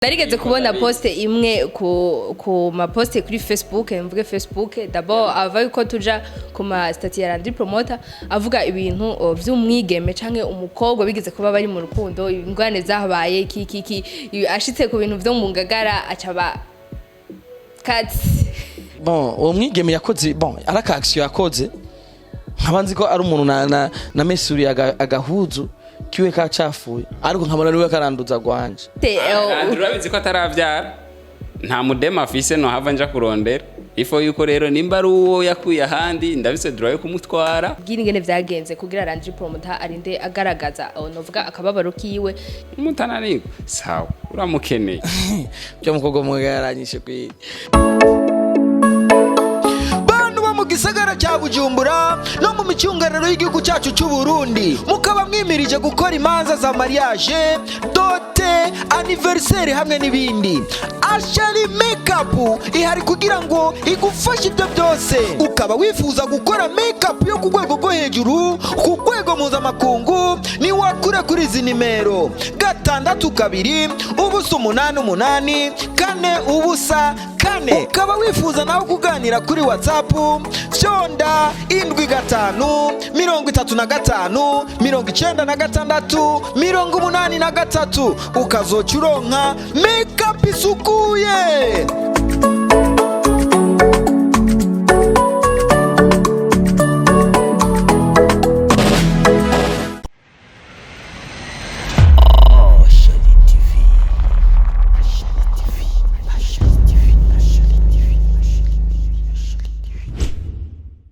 Narigeze kubona poste imwe ku ma poste kuri Facebook, mvuge Facebook d'abord ava yuko tuja ku ma stati ya Landry Promota avuga ibintu vy'umwigeme canke umukobwa bigeze kuba bari mu rukundo, ingwane zahabaye kiki ashitse ku bintu vyo mu ngagara acaba katsi. Bon, uwo mwigeme yakoze araka action yakoze nkabanzi ko ari umuntu na mesuri agahuzu kiwe kacafuye ariko nkabona niwe karanduza gwanje urabizi ko ataravyara nta mudema afise no hava nja kurondera ifo yuko rero nimba ari uwo yakuye ahandi ndabise duraye kumutwara bw'ingene vyagenze kugira Landry Promota arinde agaragaza novuga akababaro kiwe mutananiko sawa uramukeneye byo mukobwa mwagaranyishe kwi gisagara cya Bujumbura no mu micungararo y'igihugu cyacu cy'u Burundi mukaba mwimirije gukora imanza za mariage, dote, anniversaire hamwe n'ibindi. Ashali makeup ihari kugira ngo igufashe ibyo byose. Ukaba wifuza gukora makeup yo ku rwego rwo hejuru, ku rwego mpuzamakungu, ni wakure kuri izi nimero 622 ubusa 88 4 ubusa 4. Ukaba wifuza nawe kuganira kuri WhatsApp Fyonda 75 35 96 83 ukazocuronka makeup isukuye.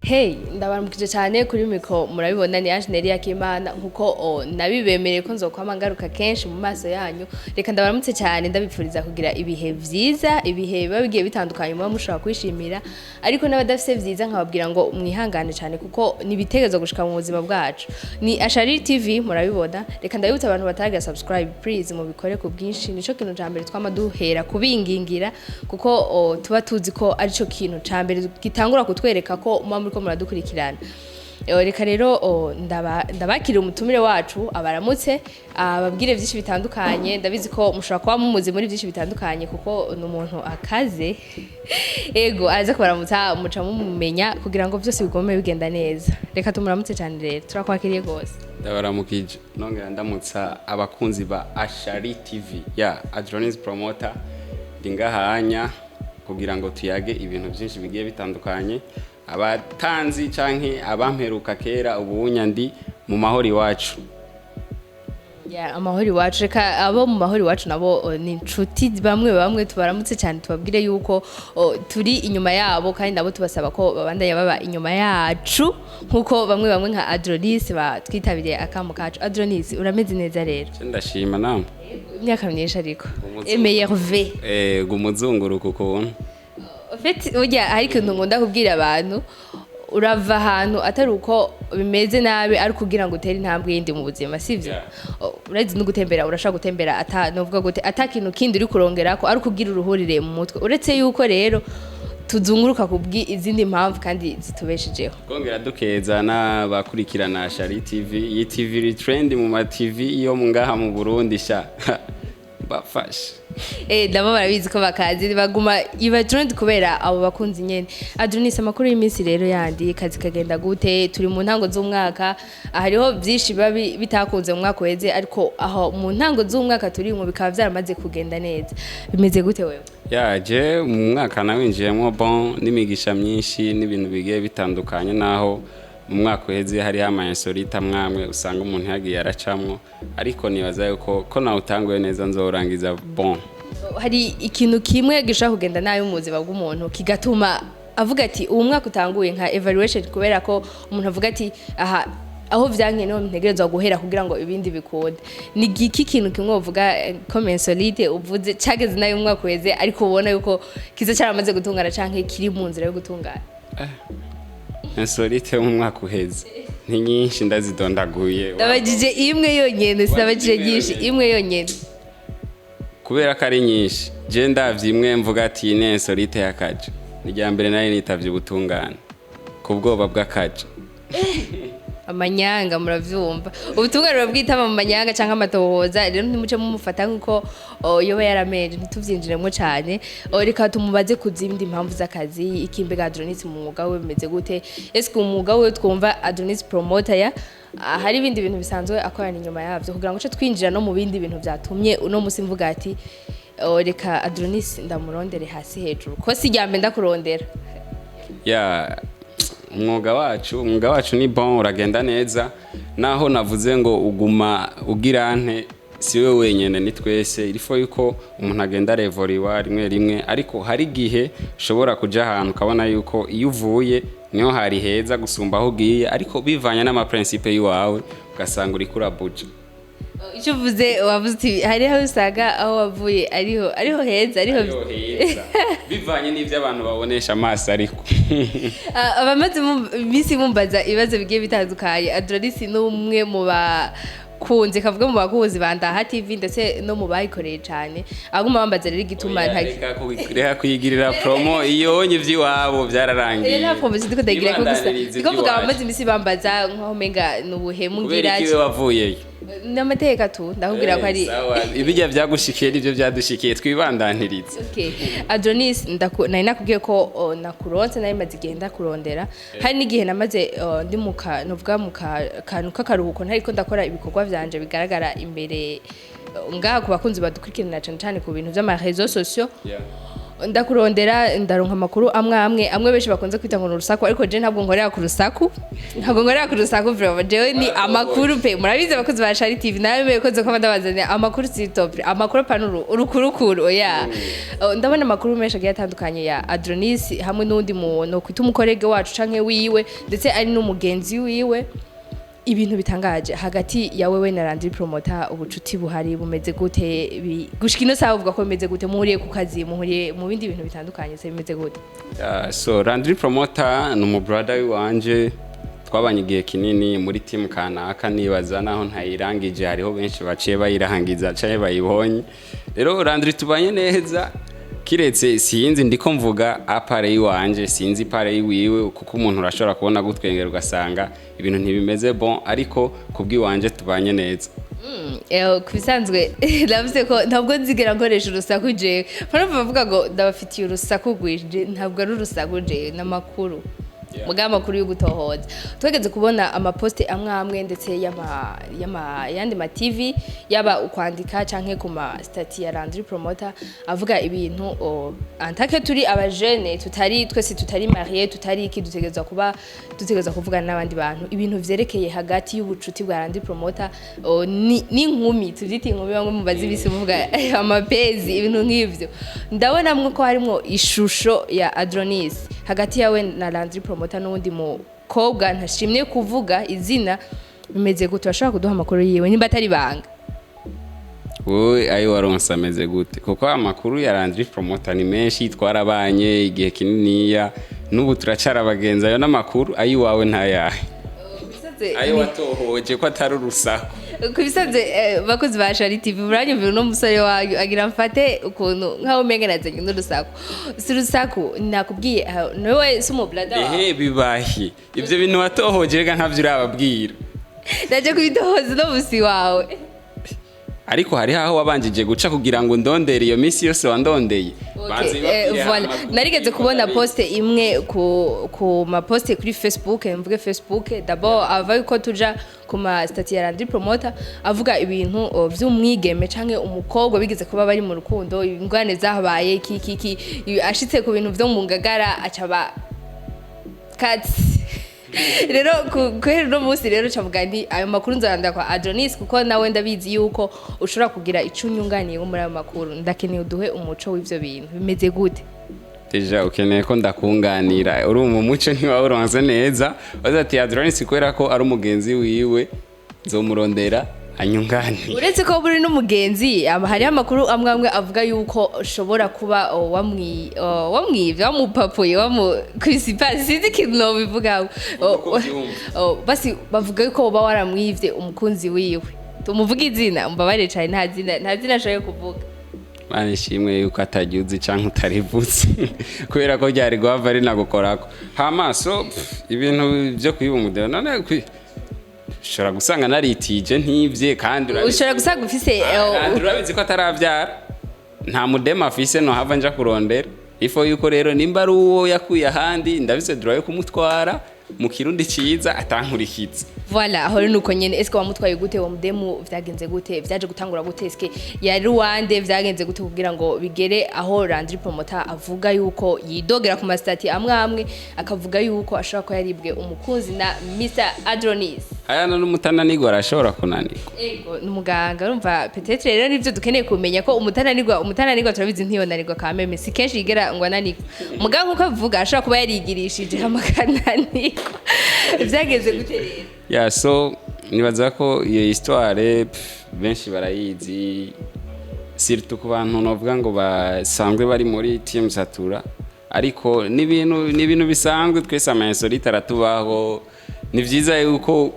Hey, ndabaramukije cyane kuri mikro murabibona ni Angeneri yakimana nkuko nabibemereye ko nzokwama ngaruka kenshi mu maso yanyu. Reka ndabaramutse cyane ndabipfuriza kugira ibihe vyiza, ibihe babigiye bitandukanye mu mushaka kwishimira, ariko n'abadafise vyiza nkababwira ngo mwihangane cyane kuko nibitegezo gushika mu buzima bwacu. Ni Ashari TV murabibona. Reka ndabibutsa abantu bataraga subscribe please mu bikore ku bwinshi, nico kintu cyambere twamaduhera kubingingira kuko tuba tuzi ko ari cyo kintu cyambere gitangura kutwereka ko ko muradukurikirana. Reka rero ndabakira umutumire wacu abaramutse ababwire byinshi bitandukanye. Ndabizi ko mushobora kuba mumuzi muri byinshi bitandukanye kuko n'umuntu akaze ego aza kubaramutsa muca mumumenya kugira ngo byose bigome bigenda neza. Reka tumuramutse cyane rero turakwakiriye gose. Ndabaramukije nongera ndamutsa abakunzi ba Ashari TV ya Landry Promota ndingahanya kugira ngo tuyage ibintu byinshi bigiye bitandukanye. Abatanzi canke abamperuka kera ubunya ndi mu mahori wacu. Ya amahori wacu reka abo mu mahori wacu nabo ni inshuti bamwe tubaramutse cyane tubabwire yuko turi inyuma yabo kandi nabo tubasaba ko babandanya baba inyuma yacu nkuko bamwe nka Adronis batwitabiriye akamo kacu. Adronis urameze neza rero? Ndashima namwe. Imyaka myinshi ariko emerve gumuzunguruko kubona Feti ujya ariko nkunda kubwira abantu urava ahantu atari uko bimeze nabi ari kugira ngo utere intambwe yindi mu buzima sivyo. Urazi no gutembera urashaka gutembera novuga gute atakintu kindi uri kurongera ko ari kugira uruhurire mu mutwe uretse yuko rero tuzunguruka kubwi izindi mpamvu kandi zitubeshejeho. Twongera dukeza n'abakurikirana Ashari TV. Iyi TV ri trend mu ma TV iyo ngaha mu Burundi sha bafashe nabo barabizi ko bakazi baguma iba trend kubera abo bakunzi nyene. Adronis amakuru y'iminsi rero yandi kazi kagenda gute? Turi mu ntango z'umwaka hariho byinshi bitakunze mu mwaka weze ariko aho mu ntango z'umwaka turi mu bikaba byaramaze kugenda neza. Bimeze gute wewe? Yaje mu mwaka nawinjiyemo n'imigisha myinshi n'ibintu bigiye bitandukanye naho mu mwaka uheze hari amayensorita mwamwe usanga umuntu yagiye aracamwo ariko nibaza yuko ko nawe utanguye neza nzorangiza hari ikintu kimwe gishaka kugenda nayo mu buzima bw'umuntu kigatuma avuga ati uwo mwaka utanguye nka evaluation kubera ko umuntu avuga ati aha aho vyanke no ntegerezwa guhera kugira ngo ibindi bikunde. Ni giki kintu kimwe uvuga commensolite uvuze cageze nayo mu mwaka uheze ariko ubona yuko kiza cyaramaze gutungana canke kiri mu nzira yo gutungana? Insolite mu mwaka uheze ni nyinshi ndazidondaguye. Ndabajije imwe yonyene sinabajije nyinshi imwe yonyene. Kubera ko ari nyinshi je ndavye imwe mvuga ati ni insolite yakaje. Ni rya mbere nayo nitavye ubutungane ku bwoba bw'akaje. amanyanga muravyumva ubutumwa rero bwitama mu manyanga canke amatohoza rero ntimuce mumufata nkuko yoba yarameje ntituvyinjiremo cane reka tumubaze kuzindi impamvu z'akazi ikimbega Adronis mu mwuga we bimeze gute eske umwuga we twumva Adronis Promota ya hari ibindi bintu bisanzwe akorana inyuma yavyo kugira ngo twinjira no mu bindi bintu vyatumye uno musi mvuga ati reka Adronis ndamurondere hasi hejuru ko sijyambe ndakurondera umwuga wacu ni bon uragenda neza naho navuze ngo uguma ugirante siwe wenyene ni twese irifo yuko umuntu agenda revoriwa rimwe ariko hari gihe ushobora kuja ahantu ukabona yuko iyo uvuye niho hari heza gusumba aho ugiye ariko bivanye n'amaprincipe yiwawe ugasanga uri kurabuja icyo uvuze wavuze uti hariho usanga aho wavuye ariho heza bivanye n'ibyo abantu babonesha amaso ariko abamaze iminsi mumbaza ibibazo bigiye bitandukanye Adronis ni umwe mu bakunze kavuga mu bakuzi bandaha TV ndetse no mu bayikoreye cyane aguma bambaza rero igituma reka kuyigirira promo iyo ivy'iwabo byararangiye rero promo zidiko ndagira ko gusa kuvuga abamaze iminsi bambaza nkaho menga nubuhemu ngira ati wavuyeyo n'amateka tu ndakubwira ko ari ibijya byagushikiye nivyo byadushikiye twibandanirize Adronis nari nakubwiye ko nakuronse nari maze igenda kurondera hari n'igihe namaze ndi novuga mu kantu k'akaruhuko ntariko ndakora ibikorwa vyanje bigaragara imbere ngaha ku bakunzi badukurikirana cyane ku bintu vy'amarezo sociaux ndakurondera ndaronka amakuru amwe benshi bakunze kwita ngo urusaku ariko je ntabwo nkorera ku rusaku vraiment jewe ni amakuru pe murabize bakoze ba Shari TV nawe bekoze ko ndabazanya amakuru si top amakuru panuru urukurukuru ndabona amakuru menshi agiye atandukanye ya Adronis hamwe n'undi muntu kwita umukorege wacu canke wiwe ndetse ari n'umugenzi wiwe ibintu bitangaje hagati ya wewe na Landry Promota ubucuti buhari bumeze gute gushikino sawa uvuga ko bimeze gute muhuriye ku kazi muhuriye mu bindi bintu bitandukanye se bimeze gute so Landry Promota ni umu brother wanje twabanye igihe kinini muri team kanaka nibaza naho ntayirangije hariho benshi baciye bayirangiza caye bayibonye rero Landry tubanye neza kiretse sinzi ndiko mvuga apare yiwanje sinzi pare yiwiwe kuko umuntu urashobora kubona gutwengera ugasanga ibintu ntibimeze bon ariko kubwiwanje tubanye neza kubisanzwe navuze ko ntabwo nzigera nkoresha urusaku je bavuga ngo ndabafitiye urusaku gwije ntabwo ari urusaku je n'amakuru muga makuru yo gutohoza twegeze kubona amaposte amwe ndetse yandi ma TV yaba ukwandika canke ku ma stati ya Landry Promota avuga ibintu antake turi abajene twese tutari marié tutari iki dutegezwa kuvugana n'abandi bantu ibintu vyerekeye hagati y'ubucuti bwa Landry Promota n'inkumi tuziti inkumi bamwe mubazi bisi muvuga amapezi ibintu nk'ivyo ndabona mwe ko harimo ishusho ya Adronis hagati yawe na Landry Promota n'undi mukobwa ntashimye kuvuga izina bimeze gute bashaka kuduha amakuru yiwe nimba atari banga wowe ayo waronse ameze gute kuko amakuru ya Landry Promota ni menshi twarabanye igihe kininiya n'ubu turacara abagenzi ayo n'amakuru ayo wawe ntayahe ayo watohoje ko atari urusaku kubisanze bakozi ba Shari TV buranyumvira no musore wayo agira mfate ukuntu nkaho mengenazanye n'urusaku si rusaku nakubwiye nawe si umublada bibahi ivyo bintu watohoje rega ntavyo urababwira ndaje kubitohoza no musi wawe ariko hari haho wabanjije guca kugira ngo ndondere iyo misi yose wandondeye voilà narigeze kubona poste imwe ku ma poste kuri Facebook mvuge Facebook d'abord ava ko tuja ku ma stati ya Landry Promota avuga ibintu vy'umwigeme canke umukobwa bigeze kuba bari mu rukundo ingwane zahabaye kiki ashitse ku bintu vyo mu ngagara acaba kati rero kwera no musi rero cavuga ndi ayo makuru nzaranda kwa Adronis kuko nawe ndabizi yuko ushobora kugira icunyunganiye muri ayo makuru ndakeneye uduhe umuco w'ivyo bintu bimeze gute deja ukeneye ko ndakunganira uri mu muco ntiwawuronse neza bazati Adronis kwera ko ari umugenzi wiwe nzomurondera anyungani uretse ko buri n'umugenzi hari amakuru amwe avuga yuko ushobora kuba wamwivye wamupapuye kwisipa sinzi kintu no bivuga basi bavuga yuko uba waramwivye umukunzi wiwe tumuvuga izina mbabare cyane nta zina ashoboye kuvuga mane shimwe yuko atagiuzi canke utarivutse kubera ko ryari gwava ari nagukorako hamaso ibintu byo kwiba umudero none ushobora gusanga naritije ntivye kandi ushobora gusanga ufise urabizi ko ataravyara nta mudema afise no hava nja kurondera ifo yuko rero nimba ari uwo yakuye ahandi ndabise droit yo kumutwara mu kirundi ciza atankurikiza. Voilà, aho rero nuko nyene eske wamutwaye gute wa mudemu vyagenze gute vyaje gutangura gute eske yari wande vyagenze gute kugira ngo bigere aho Landry Promota avuga yuko yidogera ku mastati amwe akavuga yuko ashobora ko yaribwe umukunzi na Mr Adronis. Ayana n'umutananirwa arashobora kunanirwa. Ego numuganga urumva peut-être rero nivyo dukeneye kumenya ko umutananirwa turabizi ntiyonanirwa kameme si kenshi yigera ngo ananirwa. Muganga uko avuga ashobora kuba yarigirishije amakananirwa. Vyagenze gute rero? Ya so nibaza ko iyo histoire benshi barayizi surtout ku bantu novuga ngo basanzwe bari muri team Satura ariko n'ibintu bisanzwe twese amainsolite aratubaho ni vyiza yuko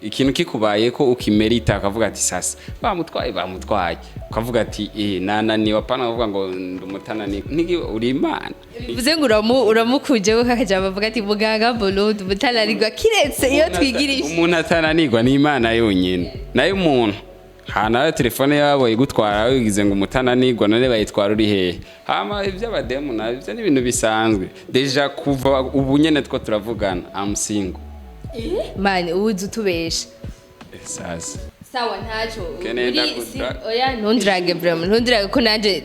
ikintu kikubaye ko ukimerita akavuga ati sasa bamutwaye ukavuga ati nananiwe apana uvuga ngo ndumutanani niki uri imana bivuze ngo uramukujeho kakaja bavuga ati muganga Bolod umutananirwa kiretse iyo twigirisha umuntu atananirwa ni imana yonyine nayo umuntu hana telefone yabo igutwara wigize ngo umutananirwa none bayitwara uri hehe hama ivy'abademu na ivyo n'ibintu bisanzwe deja kuva ubu nyene two turavugana am single mani uzi utubesha sasa sawa ntaco oya ntundrage vraiment ntundrage ko nanje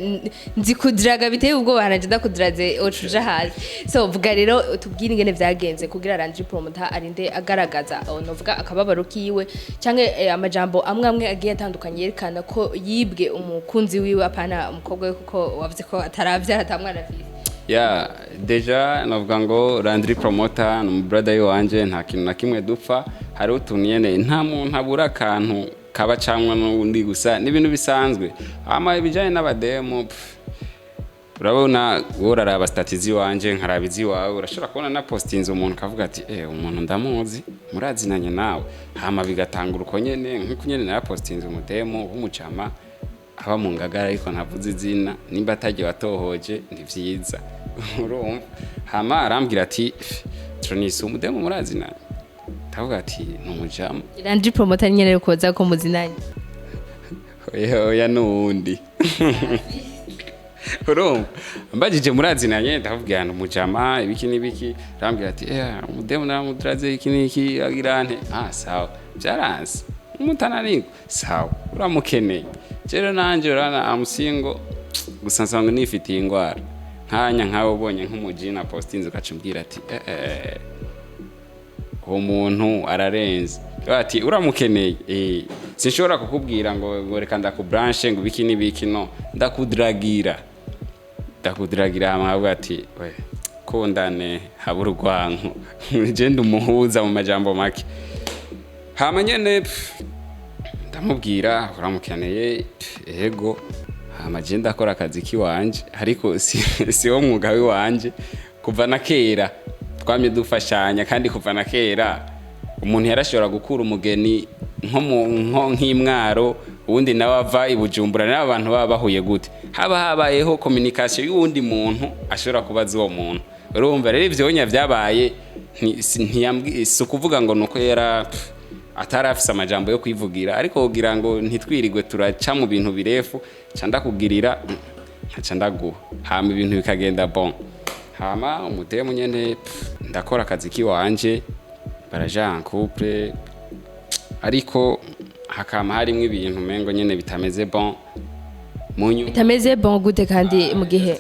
nzi kudraga biteye ubwo bahanaje ndakudraze ocuja hasi so vuga rero tubwire ingene vyagenze kugira Landry Promota arinde agaragaza novuga akababaro kiwe canke amajambo amwe agiye atandukanye yerekana ko yibwe umukunzi wiwe apana umukobwa we kuko wavuze ko ataravyara atamwana afite. Ya deja navuga ngo Landry Promota no brother wanje nta kintu na kimwe dupfa hari utuniyene nta muntu abura akantu kaba camwa n'undi gusa n'ibintu bisanzwe ama ibijanye n'abademo urabona woraraba statizi wanje nkarabizi wawe urashobora kubona na postinze umuntu kavuga ati umuntu ndamuzi murazinanye nawe hama bigatangura uko nyene nk'uko nyene na postinze umudemo w'umucama aba mu ngagara ariko ntavuze izina nimba atagiye watohoje ntivyiza urumva hama arambwira ati Tronis umudemo murazinanye tavuga ati numujama Landry Promota nyene rero koza ko muzinanye oya nundi urumva mbajije murazinanye ndavuga ngo umujama ibiki nibiki arambwira ati umudemo namudraze iki niki agirante sawa byaranze umutananirwa sawa uramukeneye rero nanje urana amusingo gusa nsanga nifitiye ingwara nkanya nkawe ubonye nk'umujina postinze ukacumbwira ati uwo muntu ararenze ati uramukeneye sinshobora kukubwira ngo reka ndakubranche ngo biki nibiki no ndakudragira amavuga ati we kundane habura urwanko je ndumuhuza mu majambo make hama nyene ndamubwira uramukeneye ego hama je ndakora akazi kiwanje ariko si wo mwuga wanje kuva na kera twamye dufashanya kandi kuva na kera umuntu yarashobora gukura umugeni nko nk'imwaro ubundi nawe ava ibujumbura n'abantu baba bahuye gute habayeho communication y'uwundi muntu ashobora kubaza uwo muntu urumva rero ivyo nya vyabaye si ukuvuga ngo nuko yara atarafise amajambo yo kwivugira ariko kugira ngo ntitwirigwe turaca mu bintu birefu canda kugirira nkaca ndaguha hama ibintu bikagenda bon hama umutemu nyene ndakora akazi kiwanje baraja en couple ariko hakama harimwe ibintu mengo nyene bitameze bon bitameze bon gute kandi mu gihe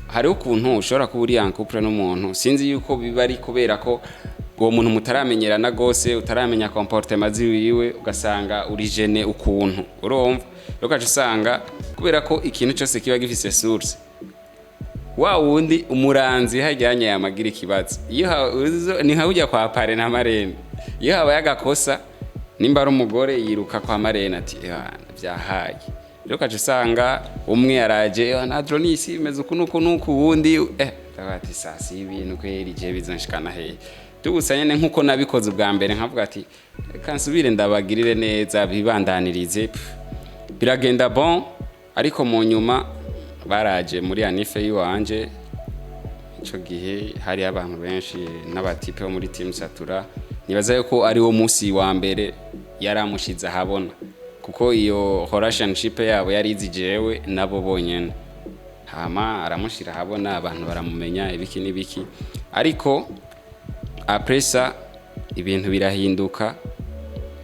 hari ukuntu ushobora kuba uri en couple n'umuntu sinzi yuko biba ari kubera ko uwo muntu mutaramenyerana gose utaramenya comportement ziwiwe ugasanga uri jene ukuntu urumva ukaje usanga kubera ko ikintu cyose kiba gifise source wa wundi umuranzi hajyanye yamagira ikibazo iyo ni hujya kwa pare na marene iyo haba yagakosa nimba ari umugore yiruka kwa marene ati byahaye rero kaje usanga umwe araje na Adronis imeze uku wundi ati sasi ibintu kweri je bizanshikana he tugusanye nkuko nabikoze ubwa mbere nkavuga ati kansubire ndabagirire neza bibandanirize biragenda bon ariko mu nyuma baraje muri anife yiwanje ico gihe hari abantu benshi n'abatipe bo muri team Satura nibaza yuko ari wo munsi wa mbere yaramushize ahabona kuko iyo relationship yabo yari izijewe nabo bonyene hama aramushira ahabona abantu baramumenya ibiki n'ibiki ariko apresa ibintu birahinduka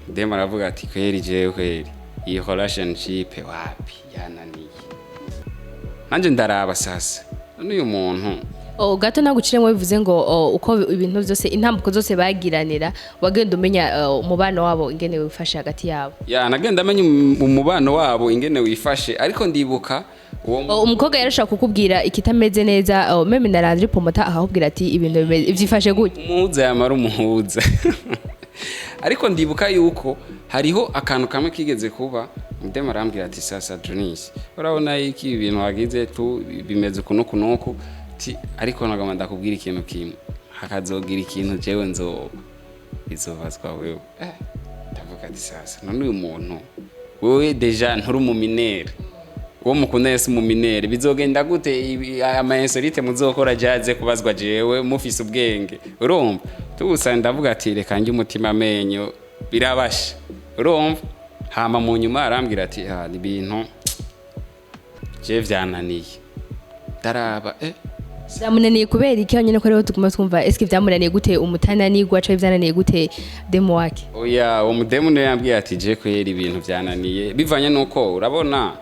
dema aravuga ati kweri jewe kweri iyi relationship wapi yananiye nanje ndaraba sasa n'uyu muntu gato naguciremo bivuze ngo uko ibintu byose intambuko zose bagiranira wagenda umenya umubano wabo ingene wifashe hagati yabo nagenda amenya umubano wabo ingene wifashe ariko ndibuka umukobwa yarashaka kukubwira ikitameze neza meme na Landry Promota akakubwira ati ibintu byifashe gute umuhuza yamara umuhuza ariko ndibuka yuko hariho akantu kamwe kigeze kuba ndema arambwira ati sasa Jonis urabona iki ibintu wagize tu bimeze kunukunuku ariko nagomba ndakubwira ikintu kimwe hakazogira ikintu jewe bizobazwa wewe ndavuga ati sasa none uyu muntu wewe deja nturi umuminere uwo mukunda yese umuminere bizogenda gute amainsolite muzokora jaze kubazwa jewe mufise ubwenge urumva tugusa ndavuga ati reka njye umutima amenyo birabasha urumva hama mu nyuma arambwira ati ni ibintu je vyananiye daraba byamunaniye kubera iki nyine ko rero tuguma twumva eske byamunaniye gute umutananirwa cyo byananiye gute demo wake uwo mudemu ne yambwiye ati je kwera ibintu byananiye bivanye nuko urabona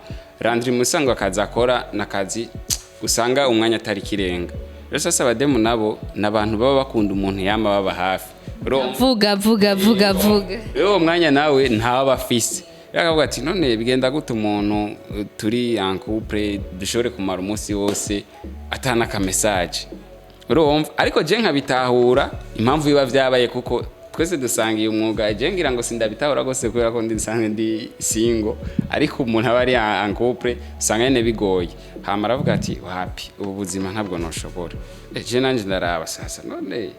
Landry musango akaza akora nakazi usanga umwanya atari kirenga rero sasa abademu nabo nabantu baba bakunda umuntu yama baba hafi vuga rero umwanya nawe ntawe bafise yakavuga ati none bigenda gute umuntu turi en couple dushobore kumara umunsi wose atana ka message urumva ariko je nkabitahura impamvu biba vyabaye kuko twese dusangiye umwuga je ngira ngo sindabitahura gose kubera ko ndi single ariko umuntu aba ari en couple usanga nyene bigoye hama aravuga ati wapi ubu buzima ntabwo noshobora je nanje ndaraba sasa none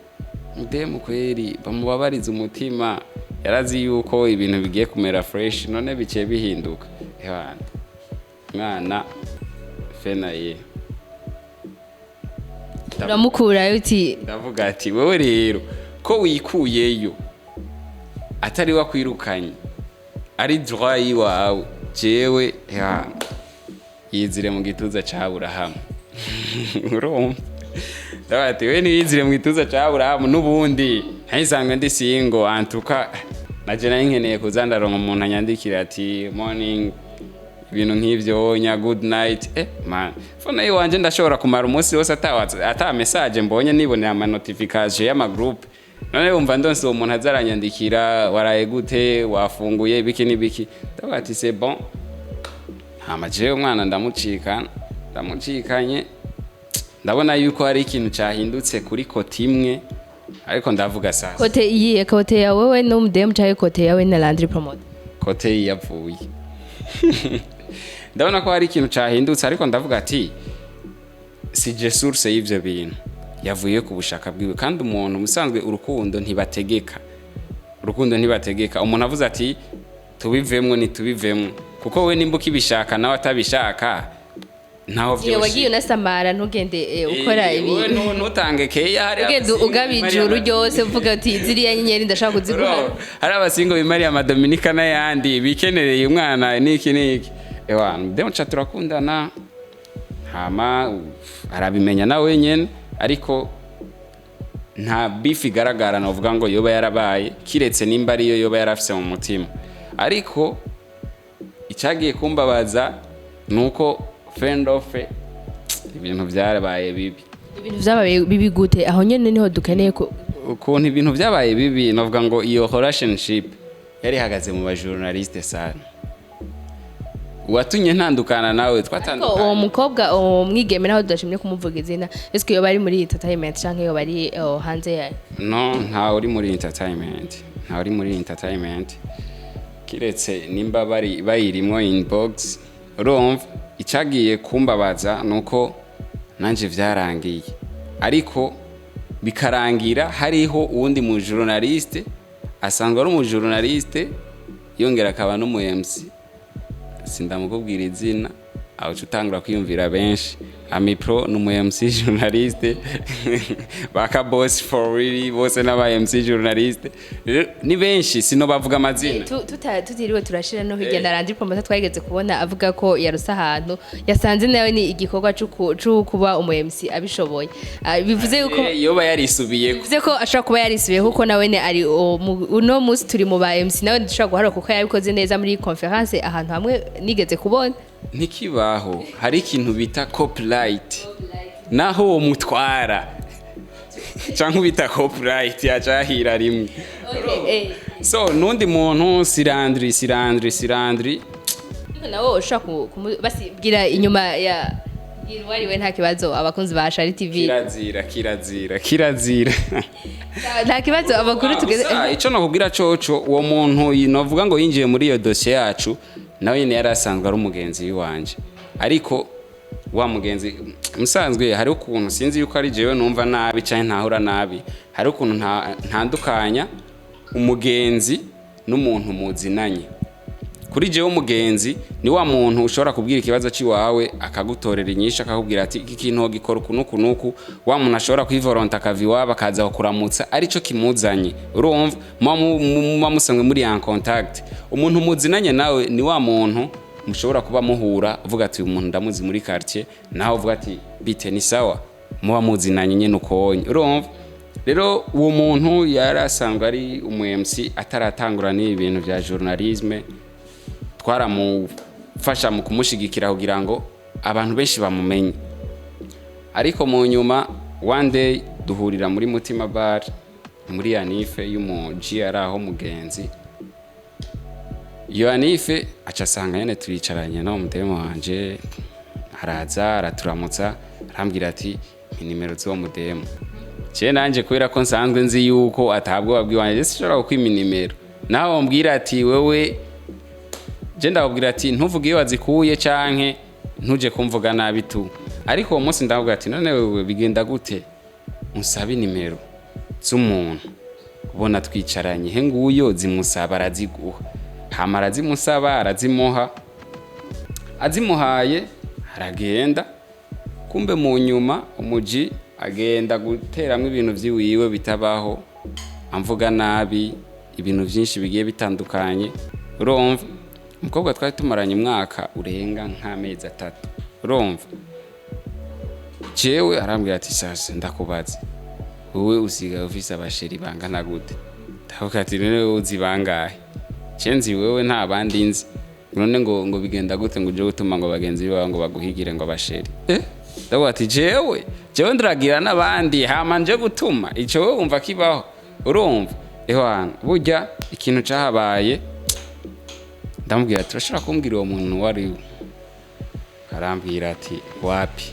mudemu kweri bamubabariza umutima yarazi yuko ibintu bigiye kumera fresh none biciye bihinduka mwana fenaye uramukura uti ndavuga ati wewe rero ko wikuyeyo atari wakwirukanye ari droit yiwawe jewe yizire mu gituza ca Aburahamu urumva ndabati we niyizire mu gituza ca Aburahamu nubundi ntayisanzwe ndi single antuka naje nkeneye kuzandaronka umuntu anyandikira ati morning ibintu nk'ivyo nya good night man fone wanje ndashobora kumara umunsi wose ata message mbonye nibonera ama notification y'ama group none umva ndonse uwo muntu azaranyandikira waraye gute wafunguye biki nibiki ndabati c'est bon hamaje umwana ndamucikanye ndabona yuko hari ikintu cyahindutse kuri kote imwe ariko ndavuga sasa kote iyihe kote yawe we n'umudemu cyangwa kote yawe na Landry Promota kote yavuye ndabona ko hari ikintu cyahindutse ariko ndavuga ati si source y'ivyo bintu yavuye ku bushaka bwiwe kandi umuntu musanzwe urukundo ntibategeka umuntu avuze ati tubivemwe nitubivemwe kuko we nimba ukibishaka nawe atabishaka ntaho byose wagiye unasamara ntugende ukora ibintu ntutange keya hari ugende ugabijuru ryose uvuga ati ziriya nyenyeri ndashaka kuziguha hari abasingo bimariye amadominika n'ayandi bikenereye umwana niki demo cha turakundana hama arabimenya na wenyene ariko nta beef igaragara novuga ngo yoba yarabaye kiretse nimba ariyo yoba yarafise mu mutima ariko icyagiye kumbabaza nuko friend of ibintu byarabaye bibi gute aho nyene niho dukeneye ko ukuntu ibintu byabaye bibi novuga ngo iyo relationship yari hagaze mu bajournaliste sana watunye ntandukana nawe twatandukana uwo mukobwa umwigeme naho tudashimye kumuvuga izina eske yo bari muri entertainment canke yo bari hanze yayo no nta uri muri entertainment kiretse nimba bari bayirimwo inbox urumva icagiye kumbabaza nuko nanje vyarangiye ariko bikarangira hariho uwundi mu journaliste asanzwe ari mu journaliste yongera akaba no mu MC sindamukubwira izina aho utangura kwiyumvira benshi amipro n'umu MC journaliste baka boss for really bose n'aba MC journaliste ni benshi sino bavuga amazina tutiriwe turashira no hirya na Landry Promota twageze kubona avuga ko yarusa ahantu yasanze nawe ni igikorwa cyo kuba umu MC abishoboye bivuze yuko yoba yarisubiye bivuze ko ashaka kuba yarisubiye kuko nawe ne ari uno musi turi mu ba MC nawe ndishaka guhara kuko yabikoze neza muri conference ahantu hamwe nigeze kubona ntikibaho hari ikintu bita copyright naho uwo mutwara cyangwa bita copyright yacahira rimwe so nundi muntu Landry nawo ushaka basibwira inyuma ya Wariwe nta kibazo abakunzi ba Shari TV kirazira nta kibazo abakuru tugeze ico nakubwira coco uwo muntu novuga ngo yinjiye muri iyo dossier yacu nawe yene yarasanzwe ari umugenzi wanje ariko wa mugenzi musanzwe hari ukuntu sinzi yuko ari jewe numva nabi cyane ntahura nabi hari ukuntu ntandukanya umugenzi n'umuntu muzinanye kuri jewe umugenzi ni wa muntu ushobora kubwira ikibazo ciwawe akagutorera inyisha akakubwira ati iki kintu gikora kunuku wa muntu ashobora kwivoronta akavi waba akaza kuramutsa arico kimuzanye urumva mwa musanzwe muri en contact umuntu muzinanye nawe ni wa muntu mushobora kuba muhura uvuga ati umuntu ndamuzi muri quartier naho uvuga ati bite ni sawa muba muzinanye nyene ukonye urumva rero uwo muntu yarasanzwe ari umu MC ataratangura ni ibintu vya journalisme twaramufasha mu kumushigikira kugira ngo abantu benshi bamumenye ariko mu nyuma one day duhurira muri Mutima Bar muri Yanife y'umuji araho mugenzi Yanife acasanga yene turicaranye no mudemo wanje araza araturamutsa arambwira ati nimero zo mudemo je nanje kwera ko nsanzwe nzi yuko atabwo babwiwanje sishobora kwima nimero naho mbwira ati wewe je ndabwira ati ntuvuge iyo wazikuye canke ntuje kumvuga nabi tu ariko uwo munsi ndavuga ati none wewe bigenda gute musabe nimero z'umuntu ubona twicaranye he nguyo zimusaba araziguha hama arazimusaba arazimuha azimuhaye aragenda kumbe mu nyuma umuji agenda guteramwe ibintu vyiwiwe bitabaho amvuga nabi ibintu vyinshi bigiye bitandukanye urumva umukobwa twari tumaranye umwaka urenga nk'amezi 3 urumva jewe arambwira ati sasa ndakubaza wowe usiga ufise abasheri bangana gute ndavuga ati none uzi bangahe cenzi wewe nta bandi nzi none ngo bigenda gute ngo uje gutuma ngo bagenzi bawe ngo baguhigire ngo abasheri ndavuga ati jewe ndiragira n'abandi hama nje gutuma ico wewe umva kibaho urumva ehwana burya ikintu cahabaye ndamubwira turashobora kumbwira uwo muntu wari arambwira ati wapi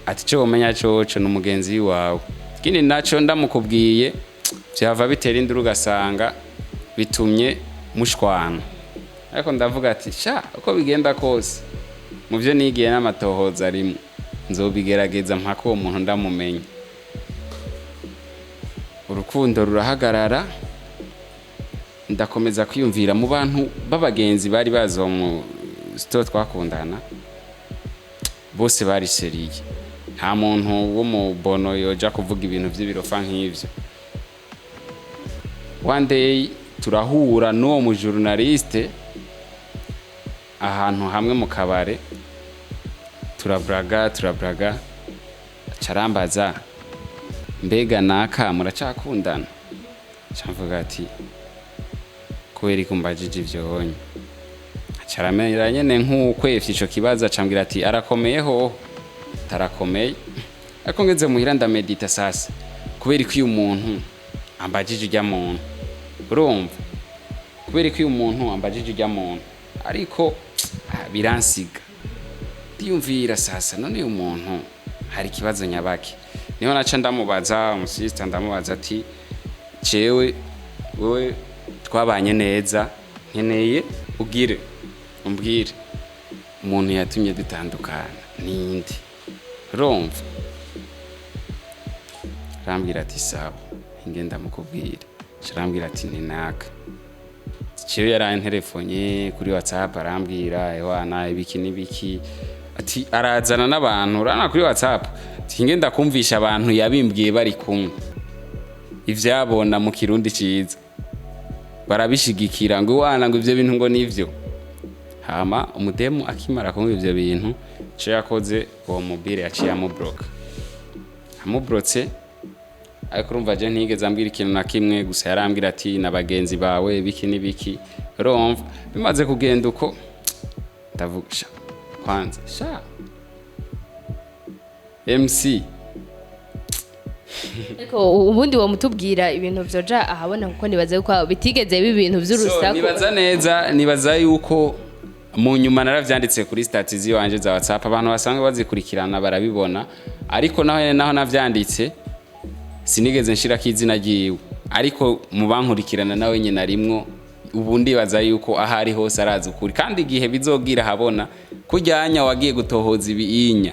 ati cyo umenya cyo n'umugenzi wawe kindi naco ndamukubwiye byava bitera induru ugasanga bitumye mushwana ariko ndavuga ati sha uko bigenda kose mu byo nigiye n'amatohoza rimwe nzobigerageza mpaka uwo muntu ndamumenye urukundo rurahagarara ndakomeza kwiyumvira mu bantu b'abagenzi bari bazo mu store twakundana bose bari seriye nta muntu wo mu bono yoja kuvuga ibintu by'ibirofa nk'ivyo one day turahura n'uwo mu journaliste ahantu hamwe mu kabare turabraga carambaza mbega naka muracakundana camvuga ati kweri kumbajije ivyonye caramera nyene nk'ukwefye ico kibaza cambwira ati arakomeyeho tarakomeye ariko ngeze muhira ndamedita sasa kubera ko uyu muntu ambajije ujya muntu urumva kubera ko uyu muntu ambajije ujya muntu ariko biransiga ndiyumvira sasa none uyu muntu hari kibazo nyabaki niho naca ndamubaza umusista ndamubaza ati cewe wewe twabanye neza nkeneye umbwire umuntu yatumye dutandukana ninde urumva arambwira ati sawa ingenda mukubwire arambwira ati ni naka ciyo yarantelefone kuri WhatsApp arambwira ewana ibiki nibiki ati arazana n'abantu urana kuri WhatsApp ati ngenda kumvisha abantu yabimbwiye bari kumwe ivyabona mu kirundi ciza barabishigikira ngo wana ngo ivyo bintu ngo nivyo hama umudemu akimara kumva ivyo bintu cyo yakoze uwo mobile yaciye amubrotse ariko urumva je ntigeze ambwira ikintu na kimwe gusa yarambwira ati nabagenzi bawe biki nibiki urumva bimaze kugenda uko ndavuga kwanza sha MC Eko ubundi wo mutubwira ibintu vyoja ahabona kuko nibaze yuko bitigeze ibintu vy'urusaku nibaza neza nibaza yuko mu nyuma naravyanditse kuri statistics wanje za WhatsApp abantu basanga bazikurikirana barabibona ariko naho navyanditse sinigeze nshira kizina giwe ariko mu bankurikirana nawe nyine narimwo ubundi baza yuko ahari hose arazi ukuri kandi igihe bizogira habona kujyanya wagiye gutohoza ibiinya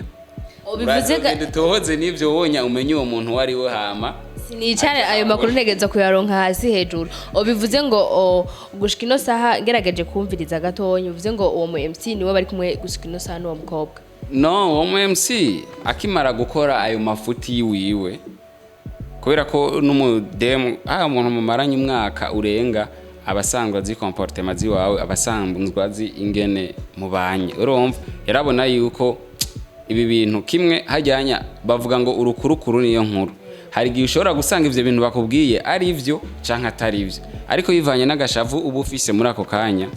bivuze dutohoze nivyo wonya umenye uwo muntu wari we hama sinicare ayo makuru ntegeza kuyaronka hasi hejuru bivuze ngo gushika ino saha ngerageje kumviriza gatonye bivuze ngo uwo mu MC niwe bari kumwe gushika ino saha n'uwo mukobwa no uwo mu MC akimara gukora ayo mafuti yiwiwe kubera ko n'umudemu umuntu mumaranye umwaka urenga abasanzwe azi comportement ziwawe abasanzwe azi ingene mubanye urumva yarabona yuko ibi bintu kimwe hajyanya bavuga ngo urukurukuru niyo nkuru hari gihe ushobora gusanga ivyo bintu bakubwiye ari ivyo canke atari ivyo ariko yivanye n'agashavu ubu ufise muri ako kanya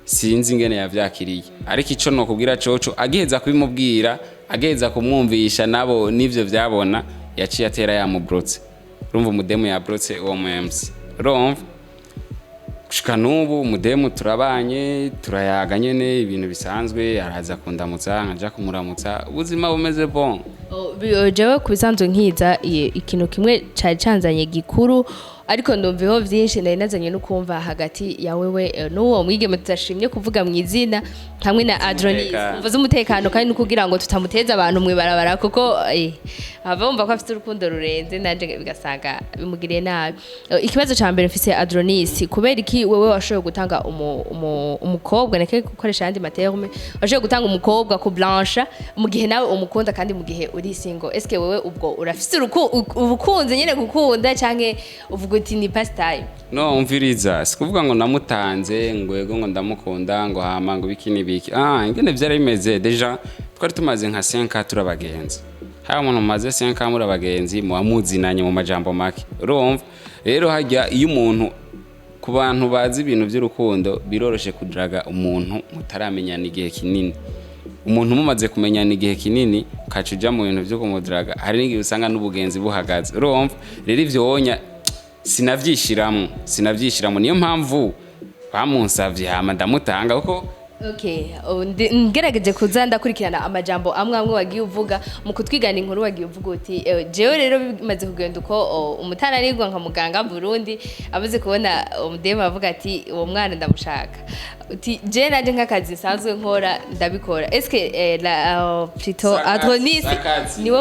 sinzi ingene yavyakiriye ariko ico no kubwira coco agiheza kubimubwira agiheza kumwumvisha nabo nivyo vyabona yaciye atera yamubrotse urumva umudemu yabrotse uwo MC urumva gushika n'ubu umudemu turabanye turayaga nyene ibintu bisanzwe araza kundamutsa nkaja kumuramutsa ubuzima bumeze bon jewe kubisanzwe nkiza ikintu kimwe cari canzanye gikuru ariko ndumviho vyinshi nari nazanye no kumva hagati ya wewe n'uwo mwigeme tutashimye kuvuga mu izina hamwe na Adronis mvuze umutekano kandi nukugira ngo tutamuteza abantu mwibarabara kuko abumva ko afite urukundo rurenze nanje bigasanga bimugiriye nabi ikibazo ca mbere mfise Adronis kubera iki wewe washoboye gutanga umukobwa nake gukoresha andi materime washoboye gutanga umukobwa ku Blanche mu gihe nawe umukunda kandi mu gihe uri single est-ce que wewe ubwo urafise ubukunze nyene gukunda canke uvuga uti ni past time no umviriza sikuvuga ngo namutanze ngo yego ngo ndamukunda ngo hama ngo biki nibiki ingene vyari bimeze deja twari tumaze nka 5 turabagenzi haya umuntu maze 5 muri abagenzi mu amuzinanye mu majambo make urumva rero hajya iyo umuntu ku bantu bazi ibintu by'urukundo biroroshe kudraga umuntu mutaramenyana igihe kinini umuntu mumaze kumenyana igihe kinini kacuja mu bintu byo kumudraga hari n'igihe usanga n'ubugenzi buhagaze urumva rero ivyo wonya sinavyishiramo niyo mpamvu bamunsavye hama ndamutanga kuko okay ngerageje kuza ndakurikirana amajambo amwe wagiye uvuga mu kutwigana inkuru wagiye uvuga uti jewe rero bimaze kugenda uko umutana nigwa nka muganga Burundi abuze kubona umudemu avuga ati uwo mwana ndamushaka uti je naje nk'akazi sanzwe nkora ndabikora eske plutôt Adronis niwe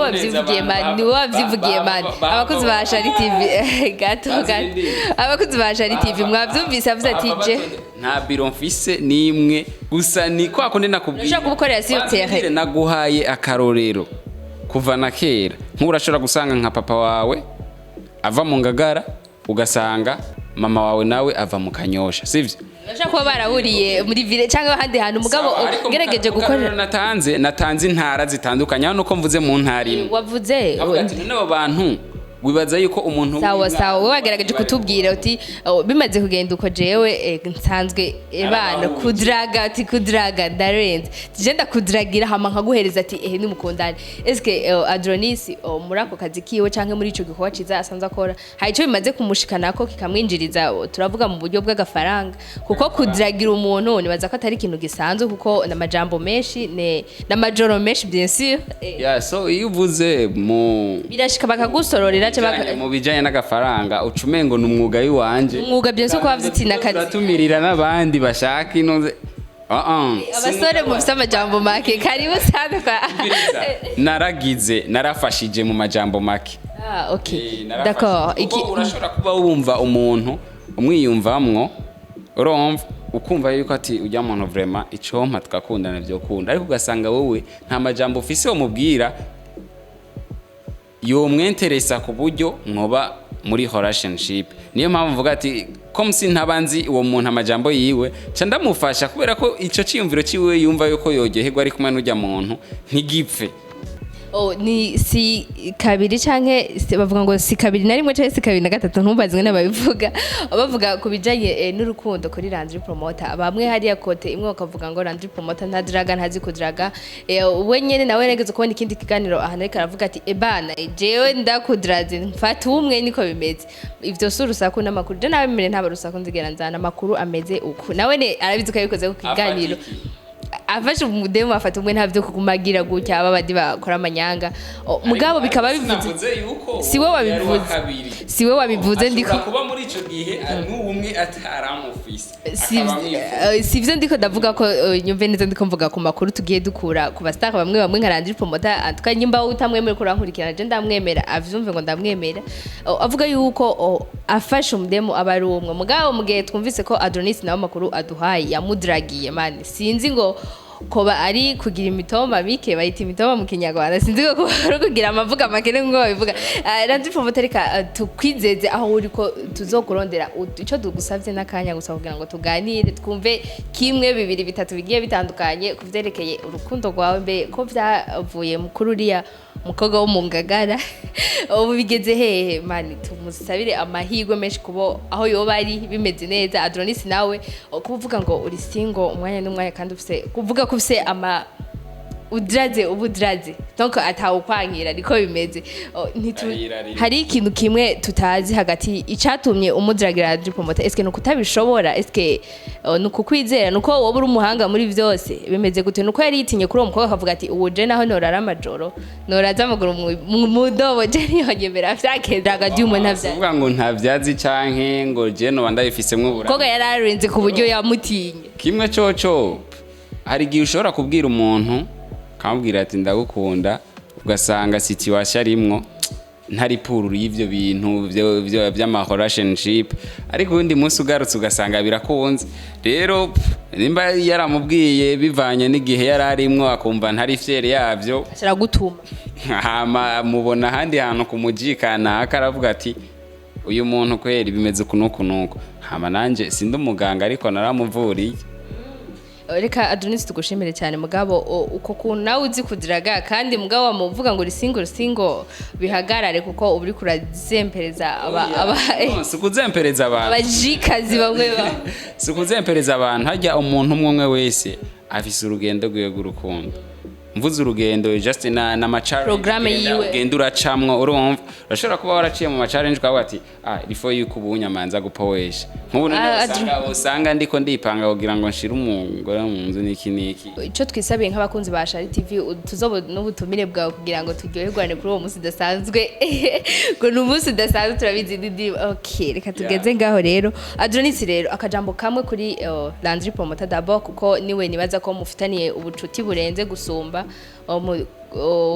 wavyivugiye man abakozi ba Shari TV gato abakozi ba Shari TV mwavyumvise avuze ati je nta biro mfise nimwe gusa ni kwa kundi nakubwiye ushaka kubukorera sur terrain naguhaye akarorero kuva na kera nkurashobora gusanga nka papa wawe ava mu Ngagara ugasanga mama wawe nawe ava mu Kanyosha sivyo ushaka kuba barahuriye muri ville cyangwa ahandi hantu mugabo ngerageje gukorera natanze intara zitandukanye hano uko mvuze mu ntara imwe wavuze n'abo bantu wibaza yuko umuntu sawa wowe wagerageje kutubwira uti bimaze kugenda uko jewe nsanzwe bana kudraga ndarenze tugenda kudragira hama nkaguhereza ati ni mukundane eske Adronis muri ako kazi kiwe canke muri ico gikorwa ciza asanze akora hari ico bimaze kumushikana ko kikamwinjiriza turavuga mu buryo bw'agafaranga kuko kudragira umuntu nibaza ko atari ikintu gisanzwe kuko namajambo menshi n'amajoro menshi bien sûr so iyo uvuze mu birashika bakagusororera mu bijanye n'agafaranga ucumengo n'umwuga wiwanje umwuga byenso ko bavye tina kazi turatumirira n'abandi bashaka inoze abasore mu bifite amajambo make karibu sana kwa narafashije mu majambo make okay d'accord urashobora kuba wumva umuntu umwiyumvamwo urumva ukumva yuko ati ujya muntu vraiment icompa tukakundana byo kunda ariko ugasanga wowe nta majambo ufise umubwira yo mwenteresa ku buryo mwoba muri relationship. Niyo mpamvu mvuga ati comme si ntabanzi uwo muntu amajambo yiwe ca ndamufasha kubera ko ico ciyumviro ciwe yumva yuko yogerwa ari kumwe n'ujya muntu ntigipfe. Ni si kabiri canke bavuga ngo si kabiri na rimwe canke si kabiri na gatatu ntumbaze ngene babivuga bavuga kubijanye n'urukundo kuri Landry Promota. Bamwe hariya kote imwe bakavuga ngo Landry Promota ntadiraga ntazi kudiraga we nyene nawe nageze kubona ikindi kiganiro aha nariko aravuga ati ebana jewe ndakudiraze mfata umwe niko bimeze ivyo si urusaku n'amakuru je nawe mbere ntaba rusaku nzigera nzana amakuru ameze uko nawe ne arabizi ko yabikoze ku kiganiro afashe umudemu afata umwe ntavyo kukumagira gutya ababadi bakora amanyanga mugabo bikaba bivuze siwe wabivuze ndiko kuba muri ico gihe n'umwe ataramufise sivyo ndiko ndavuga ko nyumve neza ndiko mvuga ku makuru tugiye dukura ku bastar bamwe nka Landry Promota atwa nyimba utamwemera ko rankurikirana je ndamwemera avyumve ngo ndamwemera avuga yuko afashe umudemu abarumwe mugabo mugihe twumvise ko Adonis nawe makuru aduhaye yamudragiye man sinzi ngo koba ari kugira imitoma mike bayita imitoma mu Kinyarwanda sinzi ko ari kugira amavuga makene ngo babivuga Landry Promota reka tukwizeze aho uri ko tuzokurondera ico dugusavye n'akanya gusa kugira ngo tuganire twumve kimwe bibiri bitatu bigiye bitandukanye kuvyerekeye urukundo rwawe mbe ko vyavuye mukuru uriya mukoga wo mu Ngagara ubu bigeze hehe mani tumusabire amahirwe menshi kubo aho yoba ari bimeze neza. Adonis nawe kuvuga ngo uri single umwanya n'umwanya kandi ufise kuvuga ko ufise ubudraze donc atawukwankira niko bimeze hari ikintu kimwe tutazi hagati icatumye umudragira Landry Promota eske no kutabishobora eske no kukwizera nuko wowe uri umuhanga muri vyose bimeze gute nuko yari yitinye kuri uwo mukobwa akavuga ati uwo je naho norara amajoro noraza amaguru mu dobo je niyongera vyakendaga dyumo ntavya uvuga ngo ntavyazi canke ngo je no bandayifisemwe ubura koga yararenze ku buryo yamutinye kimwe coco hari gihe ushobora kubwira umuntu kamubwira ati ndagukunda ugasanga situation arimwo ntari puru y'ivyo bintu vy'ama relationship ariko undi munsi ugarutse ugasanga birakunze rero nimba yaramubwiye bivanye n'igihe yararimwo akumva ntari fiere yavyo ashira gutuma hama mubona handi hantu kumujikana akaravuga ati uyu muntu kweri bimeze kunuko hama nanje sindi umuganga ariko naramuvuriye. Reka Adonis tugushimire cyane mugabo uko kuntu nawe uzi kudiraga kandi mugabo wamuvuga ngo single bihagarare kuko uburi kurazempereza sikuzempereza abantu abajikazi bamwe sikuzempereza abantu hajya umuntu umwe wese afise urugendo rwiwe rw'urukundo mvuze urugendo just na machallenge programme yiwe ugenda uracamwa urumva urashobora kuba waraciye mu machallenge kwawe ati before yuko ubunyamanza gupowesha nk'ubu usanga ndiko ndipanga kugira ngo nshire umugore mu nzu niki ico twisabiye nk'abakunzi ba Shari TV tuzobo n'ubutumire bwawe kugira ngo turyoherwane kuri uwo munsi dasanzwe ngo n'umunsi dasanzwe turabizi didi okay reka tugeze ngaho rero Adonis rero akajambo kamwe kuri Landry Promota d'abord kuko niwe nibaza ko mufitaniye ubucuti burenze gusumba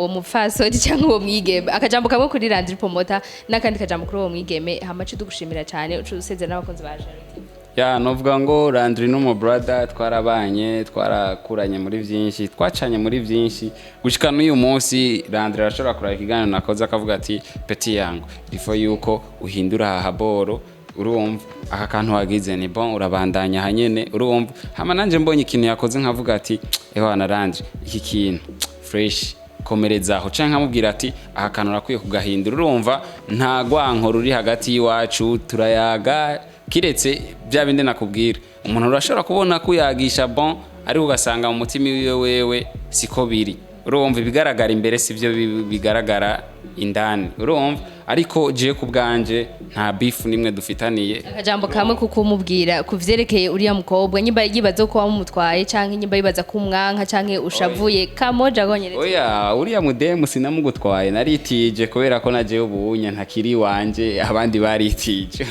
umufasoni cyangwa uwo mwigeme akajambo kamwe kuri Landry Promota n'akandi kajambo kuri uwo mwigeme hamace dugushimira cyane ucuseze n'abakunzi ba Shari TV. Novuga ngo Landry no brother twarabanye twarakuranye muri byinshi twacanye muri byinshi gushika n'uyu munsi Landry arashobora kurara ikiganiro nakoze akavuga ati peti yangu before yuko uhindura haboro urumva aka kantu wagize ni bon urabandanya hanyene urumva hama nanje mbonye ikintu yakoze nkavuga ati na Landry iki kintu fresh komerezaho canke nkamubwira ati aka kantu rakwiye kugahindura urumva nta gwanko ruri hagati y'iwacu turayaga kiretse bya bindi nakubwira umuntu urashobora kubona kuyagisha bon ariko ugasanga mu mutima wiwe wewe siko biri urumva ibigaragara imbere sivyo bigaragara indani urumva ariko je kubganje nta beef nimwe dufitaniye akajambo kamwe kukumubwira kuvyerekeye uriya mukobwa nyimba yibaza ko wamutwaye canke nyimba yibaza ko umwanka canke ushavuye kamoja gonyeretse uriya mudemu sinamugutwaye naritije kubera ko naje ubunye ntakiri wanje abandi baritije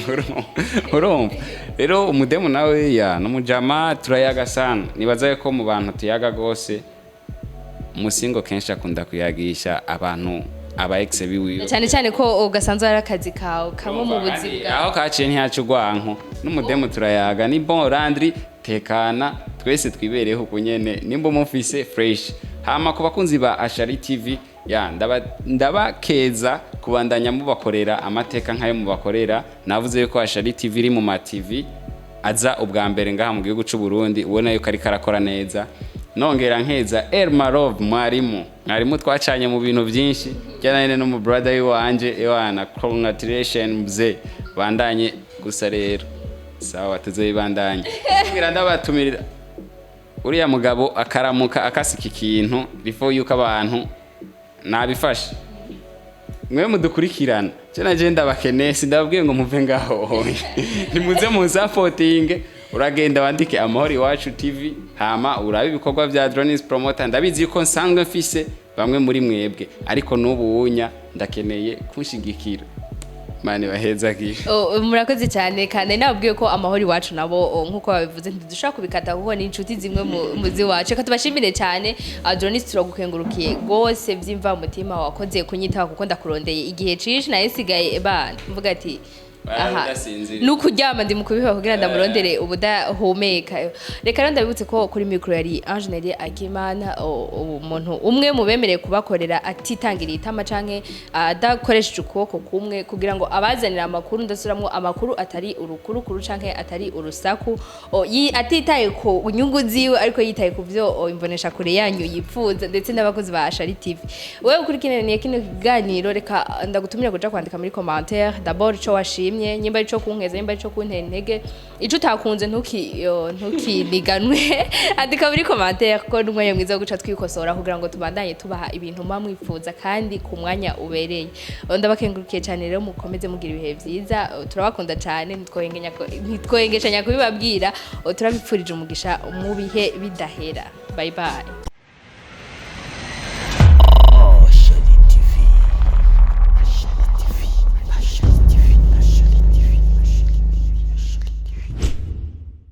urumva rero umudemu nawe n'umujama turayaga sana nibaza ko mu bantu tuyaga gose umusingo kenshi akunda kuyagisha abantu aba ex biwiwe cyane ko ugasanzwe ari akazi kawe kamwe mu buzima aho kaciye ntiyacugwanko n'umudemu turayaga ni bon Landry tekana twese twibereho kunyene nimba mufise fresh. Hama ku bakunzi ba Ashari TV ya ndabakeza kubandanya mubakorera amateka nkayo mubakorera. Navuze yuko Ashari TV iri mu ma TV aza ubwa mbere ngaha mu gihugu cy'u Burundi, ubona yuko ari karakora neza. Nongera nkeza Elmarov mwarimu twacanye mu bintu byinshi cyane no mu brother wanje ewana congratulations mze bandanye gusa rero sawa tuzobandanye ngira ndabatumirira uriya mugabo akaramuka akasika ikintu before yuko abantu nabifashe mwe mudukurikirana cyane je ndabakeneye sindababwiye ngo muve ngaho nimuze mu supporting uragenda wandike amahoro iwacu TV hama urabe ibikorwa bya Landry Promota. Ndabizi ko nsanzwe mfise bamwe muri mwebwe ariko n'ubu wunya ndakeneye kunshigikira mane baheza ki. Murakoze cyane kandi nababwiye ko amahoro iwacu nabo nkuko babivuze ntidushaka kubikata kuko ni inshuti zimwe muzi wacu. Reka tubashimire cyane Landry, turagukengurukiye gose byimva mutima wakoze kunyitaho kuko ndakurondeye igihe cishi naye sigaye bana mvuga ati nukuryama ndi mukubiha kugira ndamurondere ubudahumeka. Reka rero ndabibutse ko kuri micro yari Angel Akimana, umuntu umwe mubemereye kubakorera atitangiriye itama canke adakoresheje ukuboko kumwe kugira ngo abazanira amakuru ndasuramwo amakuru atari urukurukuru canke atari urusaku, atitaye ku nyungu ziwe ariko yitaye ku byo imbonesha kure yanyu yipfuza ndetse n'abakozi ba Ashari TV. Wewe ukurikiranira kino kiganiro reka ndagutumira kuja kwandika muri commentaire d'abord ico washimye, nyimba ico kunkeza, nyimba ico kuntera intege, ico utakunze ntukiniganwe andika muri commentaire ko n'umwanya mwiza wo guca twikosora kugira ngo tubandanye tubaha ibintu mwamwifuza kandi ku mwanya ubereye. Ndabakengurukiye cyane rero mukomeze mugira ibihe byiza, turabakunda cyane ntitwohengeshanya kubibabwira, turabipfurije umugisha mu bihe bidahera. Bye bye.